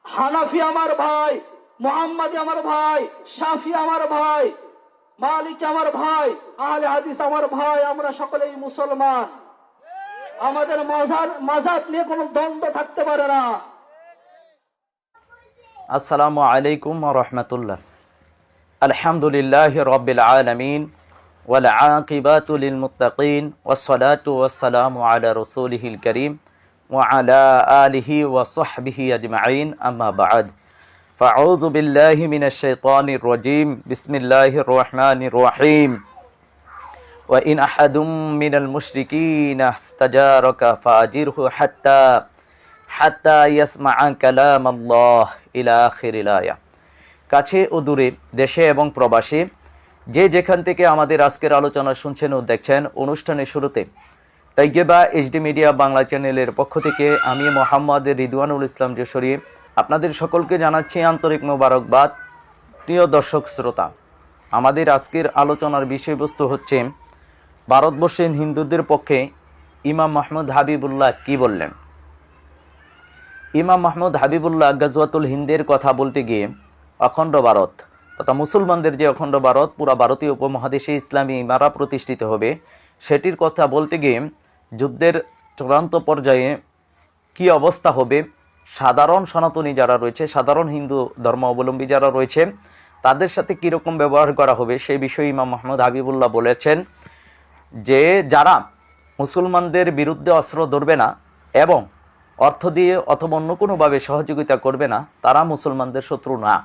হানাফি আমার ভাই, মুহাম্মাদি আমার ভাই, শাফি আমার ভাই, মালিকি আমার ভাই, আহলে হাদিস আমার ভাই, আমরা সকলেই মুসলমান। আমাদের মাযহাব নিয়ে কোনো দ্বন্দ্ব থাকতে পারে না। আসসালামু আলাইকুম ওয়া রাহমাতুল্লাহ। আলহামদুলিল্লাহি রাব্বিল আলামিন ওয়াল আকিবাতু লিল মুত্তাকিন ওয়াস সালাতু ওয়াস সালামু আলা রাসূলিহিল কারীম ওয়া আলা আলিহি ওয়া সাহবিহি আজমাইন, আম্মা বা'দ। ফাআউযু বিল্লাহি মিনাশ শাইতানির রাজীম। বিসমিল্লাহির রহমানির রহিম। ওয়া ইন আহাদুম মিনাল মুশরিকিনা ইস্তাজারাকা ফাআজিরহু হাত্তা ইয়াসমা'a কালামাল্লাহ ইলা আখিরিল আয়াহ। কাছে ও দূরে, দেশে এবং প্রবাসী, যে যেখান থেকে আমাদের আজকের আলোচনা শুনছেন ও দেখছেন, অনুষ্ঠানের শুরুতে তাইয়্যেবা এইচডি মিডিয়া বাংলা চ্যানেলের পক্ষ থেকে আমি মোহাম্মদ রিদওয়ানুল ইসলাম যশোরী আপনাদের সকলকে জানাচ্ছি আন্তরিক মোবারকবাদ। প্রিয় দর্শক শ্রোতা, আমাদের আজকের আলোচনার বিষয়বস্তু হচ্ছে ভারতবর্ষের হিন্দুদের পক্ষে ইমাম মাহমুদ হাবিবুল্লাহ কি বললেন। ইমাম মাহমুদ হাবিবুল্লাহ গাজওয়াতুল হিন্দের কথা বলতে গিয়ে অখণ্ড ভারত তথা মুসলমানদের যে অখণ্ড ভারত, পুরা ভারতীয় উপমহাদেশে ইসলামী ইমারা প্রতিষ্ঠিত হবে, সেটির কথা বলতে গিয়ে যুদ্ধের চূড়ান্ত পর্যায়ে কি অবস্থা হবে, সাধারণ সনাতনী যারা রয়েছে, সাধারণ হিন্দু ধর্ম অবলম্বী যারা রয়েছে, তাদের সাথে কীরকম ব্যবহার করা হবে, সেই বিষয়ে ইমাম মাহমুদ হাবিবুল্লাহ বলেছেন যে যারা মুসলমানদের বিরুদ্ধে অস্ত্র ধরবে না এবং অর্থ দিয়ে অথবা অন্য কোনোভাবে সহযোগিতা করবে না, তারা মুসলমানদের শত্রু না।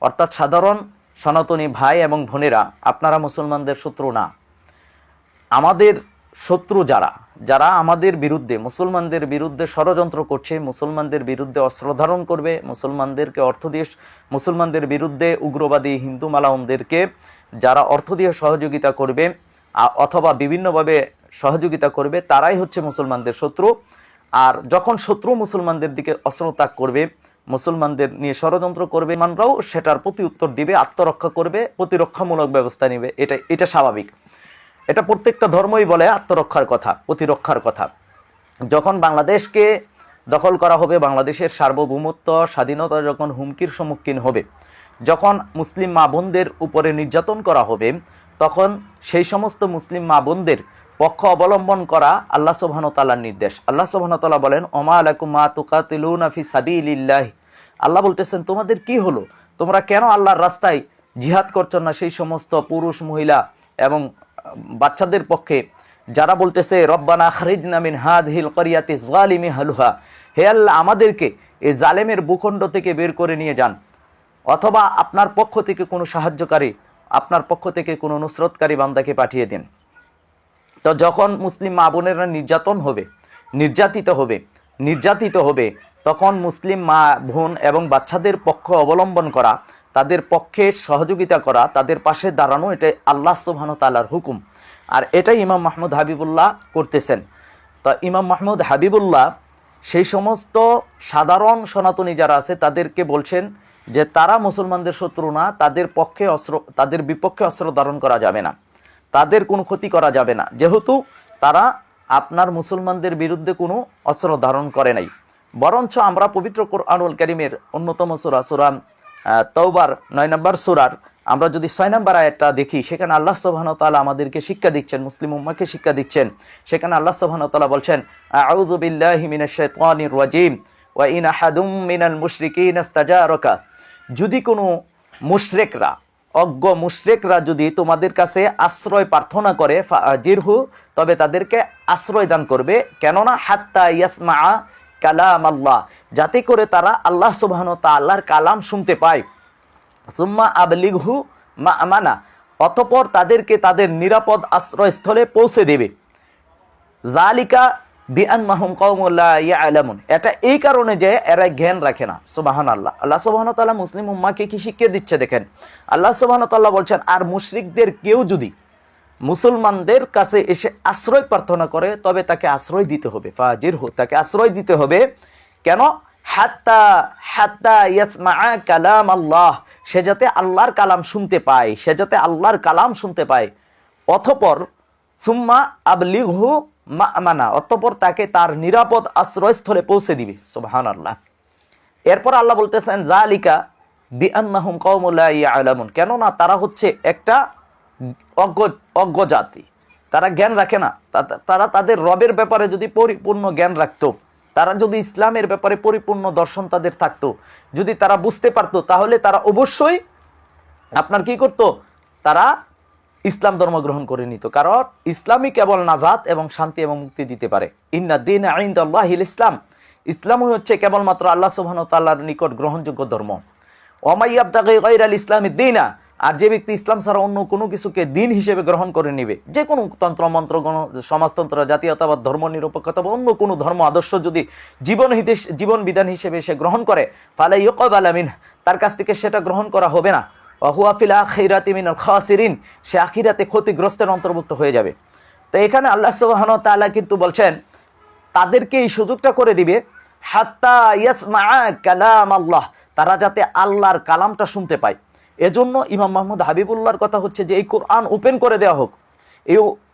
অর্থাৎ সাধারণ সনাতনী ভাই এবং বোনেরা, আপনারা মুসলমানদের শত্রু না। আমাদের শত্রু যারা আমাদের বিরুদ্ধে, মুসলমানদের বিরুদ্ধে ষড়যন্ত্র করছে, মুসলমানদের বিরুদ্ধে অস্ত্র ধারণ করবে, মুসলমানদেরকে অর্থ দিয়ে, মুসলমানদের বিরুদ্ধে উগ্রবাদী হিন্দু মালাউনদেরকে যারা অর্থ দিয়ে সহযোগিতা করবে অথবা বিভিন্নভাবে সহযোগিতা করবে, তারাই হচ্ছে মুসলমানদের শত্রু। আর যখন শত্রু মুসলমানদের দিকে অস্ত্র ত্যাগ করবে, মুসলমানদের নিয়ে ষড়যন্ত্র করবে, মানরাও সেটার প্রতি উত্তর দিবে, আত্মরক্ষা করবে, প্রতিরক্ষামূলক ব্যবস্থা নেবে। এটা স্বাভাবিক। এটা প্রত্যেকটা ধর্মই বলে আত্মরক্ষার কথা, প্রতিরক্ষার কথা। যখন বাংলাদেশকে দখল করা হবে, বাংলাদেশের সার্বভৌমত্ব স্বাধীনতা যখন হুমকির সম্মুখীন হবে, যখন মুসলিম মা বোনদের উপরে নির্যাতন করা হবে, তখন সেই সমস্ত মুসলিম মা বোনদের পক্ষ অবলম্বন করা আল্লাহ সুবহানাহু ওয়া তাআলার নির্দেশ। আল্লাহ সুবহানাহু ওয়া তাআলা বলেন, ওমা লাকুম মা তুকাতিলুনা ফি সাবিলিল্লাহ। আল্লাহ বলতেছেন, তোমাদের কি হলো, তোমরা কেন আল্লাহর রাস্তায় জিহাদ করছো না সেই সমস্ত পুরুষ, মহিলা এবং বাচ্চাদের পক্ষে যারা বলতেছে রব্বানা আখরিজনা মিন হাযিহিল ক্বরিয়াতি যালিমি আহলুহা, হে আল্লাহ আমাদেরকে এই জালেমের ভূখণ্ড থেকে বের করে নিয়ে যান, অথবা আপনার পক্ষ থেকে কোনো সাহায্যকারী, আপনার পক্ষ থেকে কোনো নুসরতকারী বান্দাকে পাঠিয়ে দিন। তো যখন মুসলিম মা বোনেরা নির্যাতিত হবে, তখন মুসলিম মা বোন এবং বাচ্চাদের পক্ষ অবলম্বন করা, তাদের পক্ষে সহযোগিতা করা, তাদের পাশে দাঁড়ানো, এটাই আল্লাহ সুবহানাহু ওয়া তাআলার হুকুম। আর এটাই ইমাম মাহমুদ হাবিবুল্লাহ করতেছেন। তো ইমাম মাহমুদ হাবিবুল্লাহ সেই সমস্ত সাধারণ সনাতনী যারা আছে তাদেরকে বলছেন যে তারা মুসলমানদের শত্রু না, তাদের বিপক্ষে অস্ত্র ধারণ করা যাবে না, তাদের কোনো ক্ষতি করা যাবে না, যেহেতু তারা আপনার মুসলমানদের বিরুদ্ধে কোনো অস্ত্র ধারণ করে নাই। বরঞ্চ আমরা পবিত্র কোরআনুল কারীমের অন্যতম সূরা তাওবার 9 নম্বর সূরার আমরা যদি 6 নম্বর আয়াতটা দেখি, সেখানে আল্লাহ সুবহানাহু ওয়া তাআলা আমাদেরকে শিক্ষা দিচ্ছেন, মুসলিম উম্মাহকে শিক্ষা দিচ্ছেন। সেখানে আল্লাহ সুবহানাহু ওয়া তাআলা বলছেন, আউযু বিল্লাহি মিনাশ শাইতানির রাজীম ওয়া ইন আহাদুম মিনাল মুশরিকিনা ইস্তাজারাকা। যদি কোনো মুশরিকরা, অজ্ঞ মুশরিকরা যদি তোমাদের কাছে আশ্রয় প্রার্থনা করে, ফাজিরহু, তবে তাদেরকে আশ্রয় দান করবে। কেননা হাত্তা ইয়াসমা'a কালাম আল্লাহ, যাতে করে তারা আল্লাহ সুবহানাহু ওয়া তাআলার কালাম শুনতে পায়। সুম্মা আবলিগহু মা'মানা, অতঃপর তাদেরকে তাদের নিরাপদ আশ্রয়স্থলে পৌঁছে দেবে। যালিকা বিআন্নাহুম কওমুন লা ইয়ালামুন, এটা এই কারণে যে এরা জ্ঞান রাখে না। সুবহানাল্লাহ। আল্লাহ সুবহানাহু ওয়া তাআলা মুসলিম উম্মাহকে কি শিক্ষা দিচ্ছে দেখেন। আল্লাহ সুবহানাহু ওয়া তাআলা বলছেন, আর মুশরিকদের কেউ যদি মুসলমানদের কাছে এসে আশ্রয় প্রার্থনা করে, তবে তাকে আশ্রয় দিতে হবে। ফাজিরহু, তাকে আশ্রয় দিতে হবে। কেন? হাত্তা ইয়াসমা'a কালাম আল্লাহ, সে যাতে আল্লাহর কালাম শুনতে পায়, অতঃপর সুম্মা আবলিগহু মা'মানা, অতঃপর তাকে তার নিরাপদ আশ্রয়স্থলে পৌঁছে দিবে। সুবহানাল্লাহ। এরপর আল্লাহ বলতেছেন যালিকা বিআন্নাহুম কওমুন লা ইয়ালামুন, কেননা তারা হচ্ছে একটা অজ্ঞ জাতি, তারা জ্ঞান রাখে না। তারা তাদের রবের ব্যাপারে যদি পরিপূর্ণ জ্ঞান রাখতো, তারা যদি ইসলামের ব্যাপারে পরিপূর্ণ দর্শন তাদের থাকতো, যদি তারা বুঝতে পারতো, তাহলে তারা অবশ্যই আপনার কি করতো, তারা ইসলাম ধর্ম গ্রহণ করে নিত। কারণ ইসলামই কেবল নাজাত এবং শান্তি এবং মুক্তি দিতে পারে। ইন্না দীন ইনদাল্লাহিল ইসলাম, ইসলামই হচ্ছে কেবলমাত্র আল্লাহ সুবহানাহু ওয়া তাআলার নিকট গ্রহণযোগ্য ধর্ম। ওয়ামাই ইয়াবতাগি গায়রাল ইসলামি দীনা, আর যে ব্যক্তি ইসলাম ছাড়া অন্য কোনো কিছুকে দিন হিসেবে গ্রহণ করে নেবে, যে কোনো তন্ত্র মন্ত্র সমাজতন্ত্র, জাতীয়তাবাদ, ধর্ম নিরপেক্ষতা বা অন্য কোনো ধর্ম আদর্শ যদি জীবন বিধান হিসেবে সে গ্রহণ করে, ফালা ইউকবালা মিনহু, তার কাছ থেকে সেটা গ্রহণ করা হবে না। ওয়া হুয়া ফিল আখিরাতি মিনাল খাসিরিন, সে আখিরাতে ক্ষতিগ্রস্তের অন্তর্ভুক্ত হয়ে যাবে। তো এখানে আল্লাহ সুবহানাহু ওয়া তাআলা কিন্তু বলছেন তাদেরকে এই সুযোগটা করে দিবে, হাত্তা ইয়াসমা কালাম আল্লাহ, তারা যাতে আল্লাহর কালামটা শুনতে পায়। এজন্য ইমাম মাহমুদ হাবিবুল্লাহর কথা হচ্ছে যে এই কোরআন ওপেন করে দেওয়া হোক,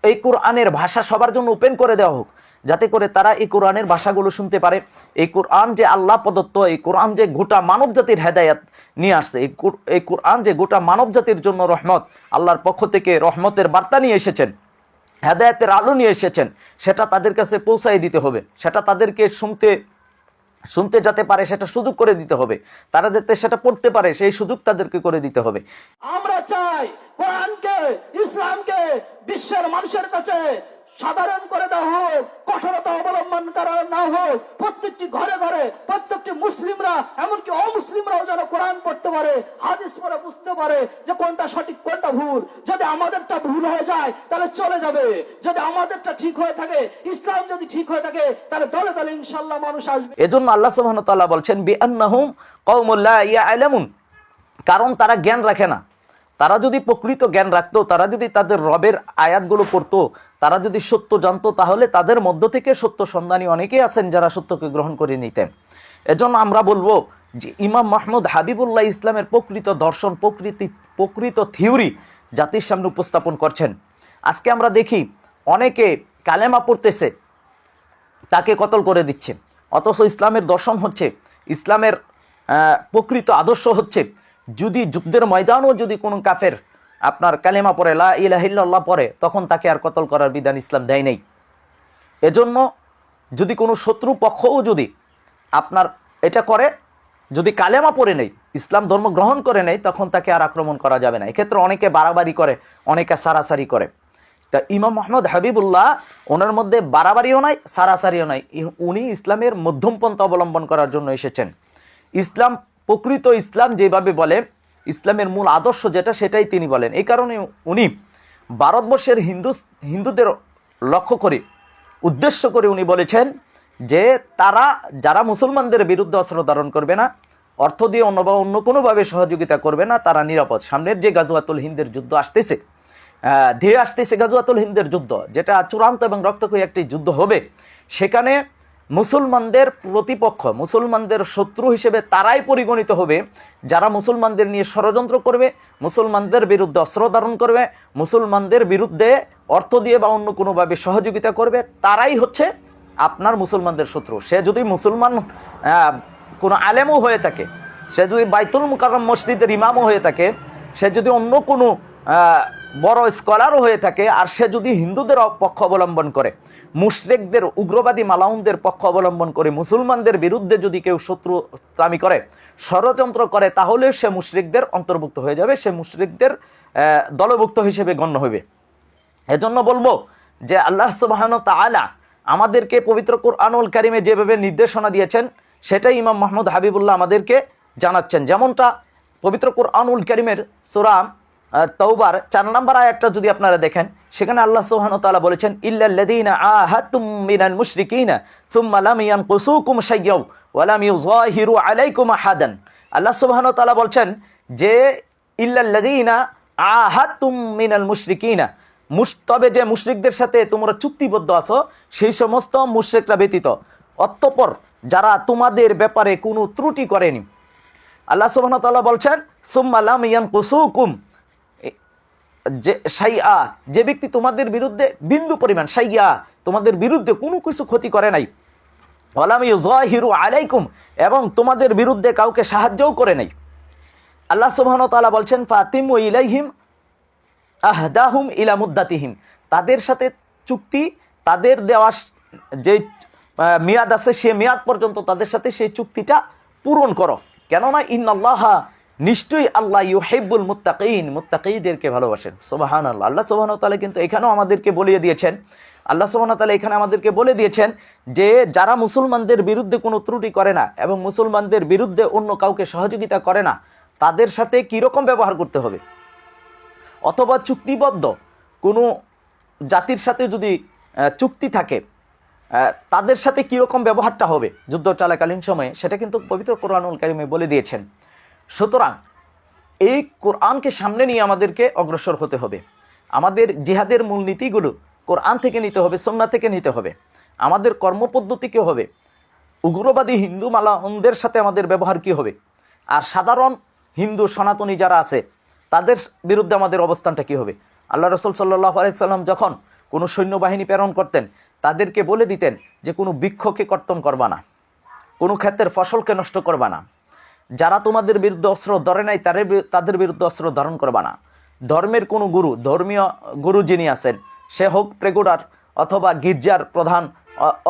এই কোরআনের ভাষা সবার জন্য ওপেন করে দেওয়া হোক, যাতে করে তারা এই কোরআনের ভাষাগুলো শুনতে পারে। এই কোরআন যে আল্লাহ প্রদত্ত, এই কোরআন যে গোটা মানব জাতির হেদায়াত নিয়ে আসছে, এই কোরআন যে গোটা মানব জাতির জন্য রহমত, আল্লাহর পক্ষ থেকে রহমতের বার্তা নিয়ে এসেছেন, হেদায়েতের আলো নিয়ে এসেছেন, সেটা তাদের কাছে পৌঁছাই দিতে হবে। সেটা তাদেরকে শুনতে যাতে পারে সেটা সুযোগ করে দিতে হবে, তারা যাতে সেটা পড়তে পারে সেই সুযোগ তাদেরকে করে দিতে হবে। আমরা চাই কোরআনকে, ইসলামকে বিশ্বের মানুষের কাছে সাধারণ করে দেওয়া হোক, কঠোরতা অবলম্বন করা না হোক। প্রত্যেকটি ঘরে ঘরে প্রত্যেকটি মুসলিমরা, এমনকি অমুসলিমরাও যেন কোরআন পড়তে পারে, হাদিস পড়ে বুঝতে পারে যে কোনটা সঠিক কোনটা ভুল। যদি আমাদেরটা ভুল হয়ে যায় তাহলে চলে যাবে, যদি আমাদেরটা ঠিক হয়ে থাকে, ইসলাম যদি ঠিক হয়ে থাকে, তাহলে দলে দলে ইনশাআল্লাহ মানুষ আসবে। এজন্য আল্লাহ সুবহানাহু ওয়া তাআলা বলছেন বিআন্নাহুম কওমুন লা ইয়ালামুন, কারণ তারা জ্ঞান রাখে না। তারা যদি প্রকৃত জ্ঞান রাখতো, তারা যদি তাদের রবের আয়াতগুলো পড়তো, তারা যদি সত্য জানতো, তাহলে তাদের মধ্য থেকে সত্য সন্ধানী অনেকেই আছেন যারা সত্যকে গ্রহণ করে নিতেন। এজন্য আমরা বলবো যে ইমাম মাহমুদ হাবিবুল্লাহ ইসলামের প্রকৃত দর্শন, প্রকৃত থিওরি জাতির সামনে উপস্থাপন করছেন। আজকে আমরা দেখি অনেকে কালেমা পড়তেছে, তাকে কতল করে দিচ্ছে, অথচ ইসলামের দর্শন হচ্ছে, ইসলামের প্রকৃত আদর্শ হচ্ছে, যদি যুদ্ধের ময়দানও যদি কোনো কাফের আপনার কালেমা পড়ে, লা ইলাহা ইল্লাল্লাহ পড়ে, তখন তাকে আর কতল করার বিধান ইসলাম দেয় নাই। এজন্য যদি কোনো শত্রু পক্ষও যদি আপনার এটা করে, যদি কালেমা পড়ে নেই, ইসলাম ধর্ম গ্রহণ করে নেই, তখন তাকে আর আক্রমণ করা যাবে না। এক্ষেত্রে অনেকে বাড়াবাড়ি করে, অনেকে সারাসারি করে। তা ইমাম মোহাম্মদ হাবিবুল্লাহ, ওনার মধ্যে বাড়াবাড়িও নাই, সারাসারিও নাই, উনি ইসলামের মধ্যম পন্থা অবলম্বন করার জন্য এসেছেন। ইসলাম, প্রকৃত ইসলাম যেভাবে বলে, ইসলামের মূল আদর্শ যেটা, সেটাই তিনি বলেন। এই কারণে উনি ভারতবর্ষের হিন্দুদের লক্ষ্য করে, উদ্দেশ্য করে উনি বলেছেন যে তারা যারা মুসলমানদের বিরুদ্ধে অস্ত্র ধারণ করবে না, অর্থ দিয়ে অন্য কোনোভাবে সহযোগিতা করবে না, তারা নিরাপদ। সামনের যে গাজওয়াতুল হিন্দের যুদ্ধ আসতেছে, ধেয়ে আসতেছে গাজওয়াতুল হিন্দের যুদ্ধ, যেটা চূড়ান্ত এবং রক্তক্ষয়ী একটি যুদ্ধ হবে, সেখানে মুসলমানদের প্রতিপক্ষ, মুসলমানদের শত্রু হিসেবে তারাই পরিগণিত হবে যারা মুসলমানদের নিয়ে ষড়যন্ত্র করবে, মুসলমানদের বিরুদ্ধে অস্ত্র ধারণ করবে, মুসলমানদের বিরুদ্ধে অর্থ দিয়ে বা অন্য কোনোভাবে সহযোগিতা করবে, তারাই হচ্ছে আপনার মুসলমানদের শত্রু। সে যদি মুসলমান কোনো আলেমও হয়ে থাকে, সে যদি বাইতুল মুকাররম মসজিদের ইমামও হয়ে থাকে, সে যদি অন্য কোনো বড় স্কলারও হয়ে থাকে, আর সে যদি হিন্দুদের পক্ষ অবলম্বন করে, মুশরিকদের, উগ্রবাদী মালাউনদের পক্ষ অবলম্বন করে, মুসলমানদের বিরুদ্ধে যদি কেউ শত্রুতামি করে, ষড়যন্ত্র করে, তাহলে সে মুশরিকদের অন্তর্ভুক্ত হয়ে যাবে, সে মুশরিকদের দলভুক্ত হিসেবে গণ্য হবে। এজন্য বলবো যে আল্লাহ সুবহানাহু ওয়া তাআলা আমাদেরকে পবিত্র কুরআনুল কারীমে যেভাবে নির্দেশনা দিয়েছেন, সেটাই ইমাম মাহমুদ হাবিবুল্লাহ আমাদেরকে জানাচ্ছেন। যেমনটা পবিত্র কুরআনুল কারীমের সূরা তাওবার 4 নম্বর আয়াতটা যদি আপনারা দেখেন, সেখানে আল্লাহ সুবহানাহু ওয়া তাআলা বলেছেন, ইল্লাল্লাযীনা আহাদতুম মিনাল মুশরিকিনা সুম্মা লাম ইয়ানকুসুকুম শাইয়্যাও ওয়া লাম ইউযাহিরু আলাইকুম আহাদান। আল্লাহ সুবহানাহু ওয়া তাআলা বলছেন যে ইল্লাল্লাযীনা আহাদতুম মিনাল মুশরিকিনা, তবে যে মুশরিকদের সাথে তোমরা চুক্তিবদ্ধ আছো, সেই সমস্ত মুশরিকরা ব্যতীত, অতঃপর যারা তোমাদের ব্যাপারে কোনো ত্রুটি করেনি। আল্লাহ সুবহানাহু ওয়া তাআলা বলছেন সুম্মা লাম ইয়ানকুসুকুম, যে শাইআ, যে ব্যক্তি তোমাদের বিরুদ্ধে বিন্দু পরিমাণ, শাইআ, তোমাদের বিরুদ্ধে কোনো কিছু ক্ষতি করে নাই, ওয়ালাম ইউযাহিরু আলাইকুম, এবং তোমাদের বিরুদ্ধে কাউকে সাহায্যও করে নাই। আল্লাহ সুবহানাহু ওয়া তাআলা বলছেন ফাতিমু ইলাইহিম আহদাহুম ইলা মুদ্দাতিহিম, তাদের সাথে চুক্তি, তাদের দেওয়া যে মেয়াদ আছে সে মেয়াদ পর্যন্ত তাদের সাথে সেই চুক্তিটা পূরণ করো। কেননা ইন্নাল্লাহা, নিশ্চয়ই আল্লাহ, ইউহিব্বুল মুত্তাকিন, মুত্তাকিদেরকে ভালোবাসেন। সুবহানাল্লাহ। আল্লাহ সুবহানাহু ওয়া তাআলা কিন্তু এখানেও আমাদেরকে বলিয়ে দিয়েছেন, আল্লাহ সুবহানাহু ওয়া তাআলা এখানে আমাদেরকে বলে দিয়েছেন যে যারা মুসলমানদের বিরুদ্ধে কোনো ত্রুটি করে না এবং মুসলমানদের বিরুদ্ধে অন্য কাউকে সহযোগিতা করে না, তাদের সাথে কীরকম ব্যবহার করতে হবে। অথবা চুক্তিবদ্ধ কোনো জাতির সাথে যদি চুক্তি থাকে, তাদের সাথে কীরকম ব্যবহারটা হবে যুদ্ধ চলাকালীন সময়ে, সেটা কিন্তু পবিত্র কোরআনুল কারীমে বলে দিয়েছেন। সুতরাং এই কোরআনকে সামনে নিয়ে আমাদেরকে অগ্রসর হতে হবে। আমাদের জিহাদের মূলনীতিগুলো কোরআন থেকে নিতে হবে, সুন্নাহ থেকে নিতে হবে। আমাদের কর্মপদ্ধতি হবে, উগ্রবাদী হিন্দু মালাউনদের সাথে আমাদের ব্যবহার কী হবে, আর সাধারণ হিন্দু সনাতনী যারা আছে তাদের বিরুদ্ধে আমাদের অবস্থানটা কী হবে। আল্লাহ রাসূল সাল্লাল্লাহু আলাইহি সাল্লাম যখন কোনো সৈন্যবাহিনী প্রেরণ করতেন, তাদেরকে বলে দিতেন যে কোনো বৃক্ষকে কর্তন করবা না, কোনো ক্ষেত্রের ফসলকে নষ্ট করবা না, যারা তোমাদের বিরুদ্ধে অস্ত্র ধরে নাই তাদের বিরুদ্ধে অস্ত্র ধারণ করবা না। ধর্মের কোনো গুরু, ধর্মীয় গুরু যিনি আছেন, সে হোক প্রেগুডার অথবা গির্জার প্রধান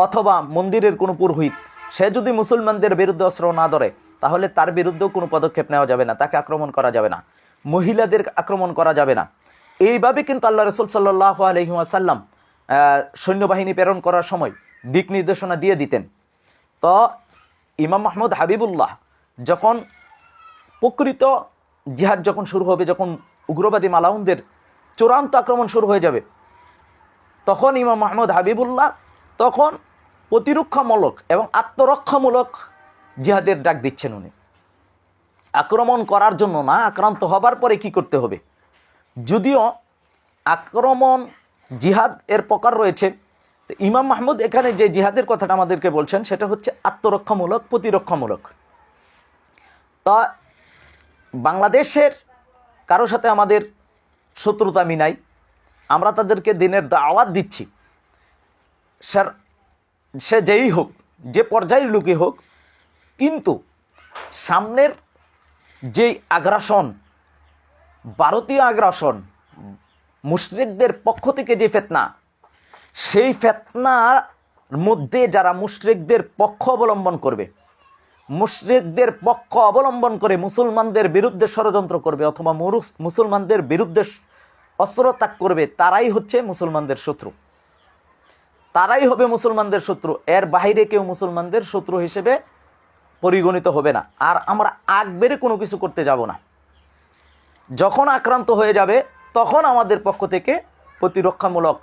অথবা মন্দিরের কোনো পুরোহিত, সে যদি মুসলমানদের বিরুদ্ধে অস্ত্র না ধরে তাহলে তার বিরুদ্ধেও কোনো পদক্ষেপ নেওয়া যাবে না, তাকে আক্রমণ করা যাবে না, মহিলাদের আক্রমণ করা যাবে না। এইভাবে কিন্তু আল্লাহ রাসূল সাল্লাল্লাহু আলাইহি ওয়াসাল্লাম সৈন্যবাহিনী প্রেরণ করার সময় দিক নির্দেশনা দিয়ে দিতেন। তো ইমাম মাহমুদ হাবিবুল্লাহ যখন প্রকৃত জিহাদ যখন শুরু হবে, যখন উগ্রবাদী মালাউনদের চূড়ান্ত আক্রমণ শুরু হয়ে যাবে, তখন ইমাম মাহমুদ হাবিবুল্লাহ তখন প্রতিরক্ষামূলক এবং আত্মরক্ষামূলক জিহাদের ডাক দিচ্ছেন। উনি আক্রমণ করার জন্য না, আক্রান্ত হবার পরে কি করতে হবে। যদিও আক্রমণ জিহাদ এর প্রকার রয়েছে, ইমাম মাহমুদ এখানে যে জিহাদের কথাটা আমাদেরকে বলছেন সেটা হচ্ছে আত্মরক্ষামূলক, প্রতিরক্ষামূলক। তা বাংলাদেশের কারো সাথে আমাদের শত্রুতা নাই, আমরা তাদেরকে দিনের দাওয়াত দিচ্ছি। সে যেই হোক, যে পর্যায়ের লোকই হোক, কিন্তু সামনের যেই আগ্রাসন, ভারতীয় আগ্রাসন, মুশরিকদের পক্ষ থেকে যে ফিতনা, সেই ফিতনার মধ্যে যারা মুশরিকদের পক্ষ অবলম্বন করবে, মুশরিকদের পক্ষ অবলম্বন করে মুসলমানদের বিরুদ্ধে ষড়যন্ত্র করবে অথবা মুসলমানদের বিরুদ্ধে অস্ত্র ত্যাগ করবে, তারাই হচ্ছে মুসলমানদের শত্রু, তারাই হবে মুসলমানদের শত্রু। এর বাইরে কেউ মুসলমানদের শত্রু হিসেবে পরিগণিত হবে না। আর আমরা আগ বেড়ে কোনো কিছু করতে যাব না। যখন আক্রান্ত হয়ে যাবে তখন আমাদের পক্ষ থেকে প্রতিরক্ষামূলক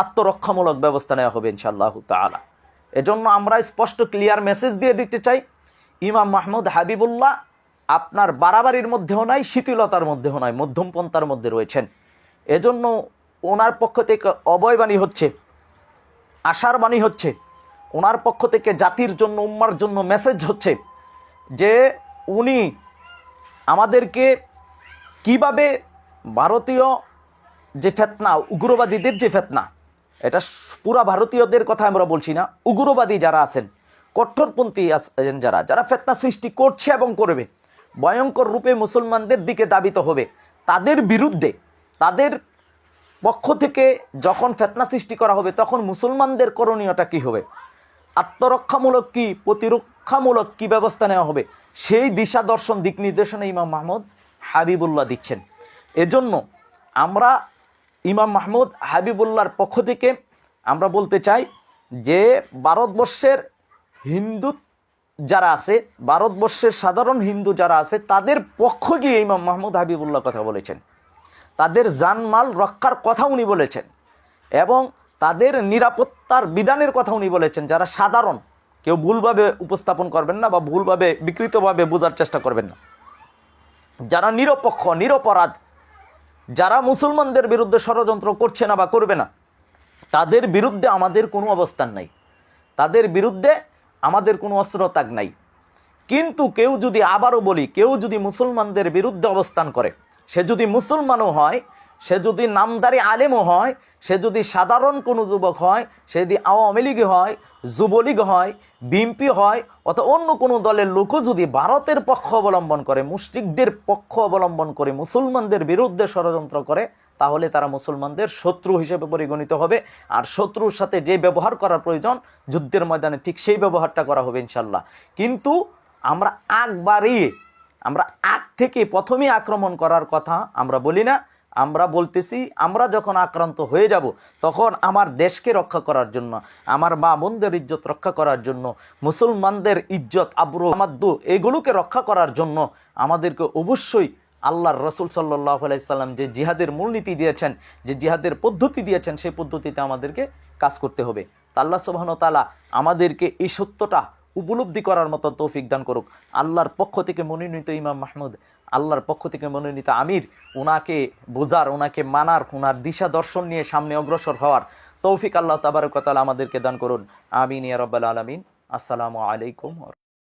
আত্মরক্ষামূলক ব্যবস্থা নেওয়া হবে ইনশাআল্লাহু তাআলা। এজন্য আমরা স্পষ্ট ক্লিয়ার মেসেজ দিয়ে দিতে চাই, ইমাম মাহমুদ হাবিবুল্লাহ আপনার বাড়াবাড়ির মধ্যেও নাই, শিথিলতার মধ্যেও নাই, মধ্যম পন্থার মধ্যে রয়েছেন। এজন্য ওনার পক্ষ থেকে অভয়বাণী হচ্ছে, আশার বাণী হচ্ছে, ওনার পক্ষ থেকে জাতির জন্য, উম্মার জন্য মেসেজ হচ্ছে যে উনি আমাদেরকে কিভাবে ভারতীয় যে ফিতনা, উগ্রবাদীদের যে ফিতনা, এটা পুরা ভারতীয়দের কথা আমরা বলছি না, উগ্রবাদী যারা আছেন, কঠোরপন্থী আছেন, যারা ফিতনা সৃষ্টি করছে এবং করবে, ভয়ঙ্কর রূপে মুসলমানদের দিকে দাবিত হবে, তাদের বিরুদ্ধে, তাদের পক্ষ থেকে যখন ফিতনা সৃষ্টি করা হবে তখন মুসলমানদের করণীয়টা কী হবে, আত্মরক্ষামূলক কি, প্রতিরক্ষামূলক কি ব্যবস্থা নেওয়া হবে, সেই দিশা দর্শন, দিক নির্দেশনা ইমাম মাহমুদ হাবিবুল্লাহ দিচ্ছেন। এজন্য আমরা ইমাম মাহমুদ হাবিবুল্লাহর পক্ষ থেকে আমরা বলতে চাই যে ভারতবর্ষের হিন্দু যারা আছে, ভারতবর্ষের সাধারণ হিন্দু যারা আছে, তাদের পক্ষ গিয়ে ইমাম মাহমুদ হাবিবুল্লাহ কথা বলেছেন, তাদের জানমাল রক্ষার কথা উনি বলেছেন এবং তাদের নিরাপত্তার বিধানের কথা উনি বলেছেন। যারা সাধারণ, কেউ ভুলভাবে উপস্থাপন করবেন না বা ভুলভাবে বিকৃতভাবে বোঝার চেষ্টা করবেন না। যারা নিরপেক্ষ, নিরপরাধ, যারা মুসলমানদের বিরুদ্ধে ষড়যন্ত্র করছে না বা করবে না, তাদের বিরুদ্ধে আমাদের কোনো অবস্থান নাই, তাদের বিরুদ্ধে আমাদের কোনো অস্ত্র ত্যাগ নাই। কিন্তু কেউ যদি, আবারও বলি, কেউ যদি মুসলমানদের বিরুদ্ধে অবস্থান করে, সে যদি মুসলমানও হয়, সে যদি নামদারি আলেমও হয়, সে যদি সাধারণ কোনো যুবক হয়, সে যদি আওয়ামী লীগ হয়, যুবলীগ হয়, বিএনপি হয়, অথবা অন্য কোনো দলের লোকও যদি ভারতের পক্ষ অবলম্বন করে, মুশরিকদের পক্ষ অবলম্বন করে, মুসলমানদের বিরুদ্ধে ষড়যন্ত্র করে, তাহলে তারা মুসলমানদের শত্রু হিসেবে পরিগণিত হবে। আর শত্রুর সাথে যে ব্যবহার করার প্রয়োজন যুদ্ধের ময়দানে, ঠিক সেই ব্যবহারটা করা হবে ইনশাল্লাহ। কিন্তু আমরা আমরা আগ থেকে প্রথমেই আক্রমণ করার কথা আমরা বলি না। আমরা বলতেছি, আমরা যখন আক্রান্ত হয়ে যাব, তখন আমার দেশকে রক্ষা করার জন্য, আমার মা বোনদের ইজ্জত রক্ষা করার জন্য, মুসলমানদের ইজ্জত আবরু আমাদ্দু এগুলোকে রক্ষা করার জন্য আমাদেরকে অবশ্যই আল্লাহর রসুল সাল্লাল্লাহু আলাইহি সাল্লাম যে জিহাদের মূলনীতি দিয়েছেন, যে জিহাদের পদ্ধতি দিয়েছেন, সেই পদ্ধতিতে আমাদেরকে কাজ করতে হবে। তা আল্লাহ সুবহানাহু ওয়া তাআলা আমাদেরকে এই সত্যটা উপলব্ধি করার মতো তৌফিক দান করুক। আল্লাহর পক্ষ থেকে মনোনীত ইমাম মাহমুদ, আল্লাহর পক্ষ থেকে মনোনীত আমির, ওনাকে বোঝার, ওনাকে মানার, ওনার দিশা দর্শন নিয়ে সামনে অগ্রসর হওয়ার তৌফিক আল্লাহ তাবারক ওয়া তাআলা আমাদেরকে দান করুন। আমিন ইয়া রাব্বাল আলামিন। আসসালামু আলাইকুম।